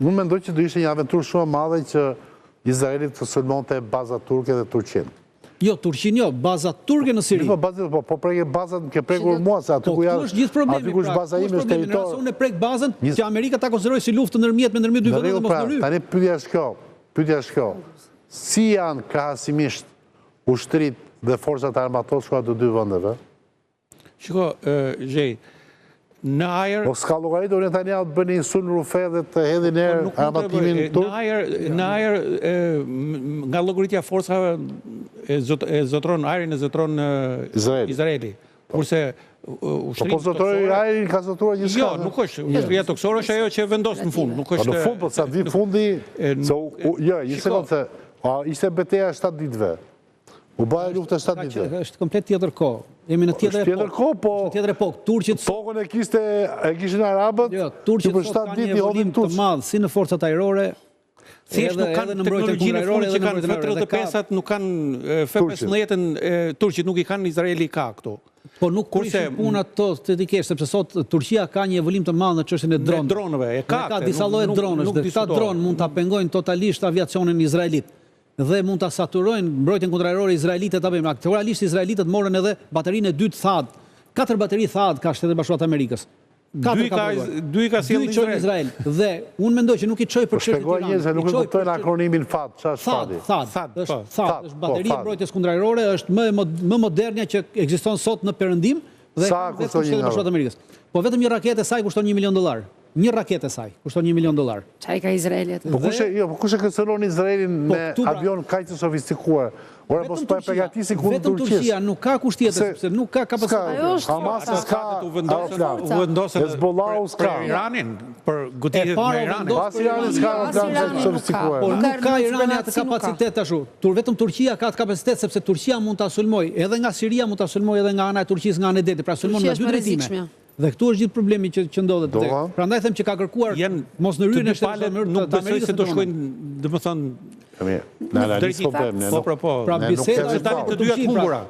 Unë mendoj që do ishte një aventurë shumë e madhe që Izraeli të sulmonte bazat turke dhe Turqinë. Jo, Turqinë jo, bazat turke në Siri. Po preke bazat ke prekur mua, se aty ku janë... është gjithë problemi, aty ku është baza ime është territor... Nëse unë e prek bazën, që Amerika ta konsideroj si luftë ndërmjet me ndërmjet dy vende dhe mos ndërhyj. Tani pyetja është kjo. Si janë krahasimisht ushtrit dhe forcat armatosura të dy vendeve? Shiko, Gjej, në ajër... Po s'ka llogaritur Netanyahu të bëni sulm rufe dhe të hedhin erë armatimin turk? Në ajër, nga llogaritja forcave e zotron ajrin e zotron Izraeli. Kurse Po zotroi ajrin ka zotruar gjithçka. Jo, nuk është. Ushtria toksore është ajo që vendos në fund, nuk është. Në fund, po sa vi fundi, jo, një sekondë se ishte betejë 7 ditëve. U bëja luftë 7 ditëve. Është komplet tjetër kohë. Jemi në tjetër kohë, po... Tjetër epokë. Turqit... Tokën e kishin arabët, Turqit sot ka një evolim të madhë, si në forcat ajrore, thjesht nuk kanë teknologjinë e fundit që kanë F-35-at, nuk kanë F-15-ën, Turqit nuk i kanë, Izraeli ka këto. Po nuk prishin puna të dedikesh, sepse sot Turqia ka një evolim të madh në çështjen e dronëve. Ka disa lloje dronësh, dhe këta dronë mund ta pengojnë totalisht aviacionin izraelit dhe mund ta saturojnë mbrojtjen kundërajrore izraelite ta bëjmë. Aktualisht izraelitët morën edhe baterinë e dytë THAAD. 4 bateri THAAD ka Shtetet Bashkuara të Amerikës. Dy ka sjellë Izrael. Dhe unë mendoj që nuk i çoj për çështje të tjera. Njerëzit nuk e kuptojnë akronimin FAD, çfarë FAD? THAAD është bateri e mbrojtjes kundërajrore, është më modernja që ekziston sot në Perëndim dhe vetëm Shtetet Bashkuara të Amerikës. Po vetëm një raketë e saj kushton $1 milion. Një raketë e saj kushton $1 milion. Çai ka Izraeli atë? Po kush e kërcënon Izraelin me avion kaq të sofistikuar? Ora po s'po e përgatisin kundër Turqisë. Vetëm Turqia nuk ka kusht tjetër, sepse nuk ka kapacitet. Hamasi s'ka, u vendosën Hezbollahu s'ka. Iranin për goditjet me Iranin. Pas Iranit s'ka avion të sofistikuar. Po nuk ka Irani atë kapacitet ashtu. Vetëm Turqia ka atë kapacitet sepse Turqia mund ta sulmoj, edhe nga Siria mund ta sulmoj, edhe nga ana e Turqisë, nga ana e detit, pra sulmon nga dy drejtime. Dhe këtu është gjithë problemi që ndodhet. Prandaj them që ka kërkuar mos në rryen e Shtetit nuk besoj se do shkojnë, domethënë, në analizë po bëjmë. Po, pra biseda është të dyja të humbura.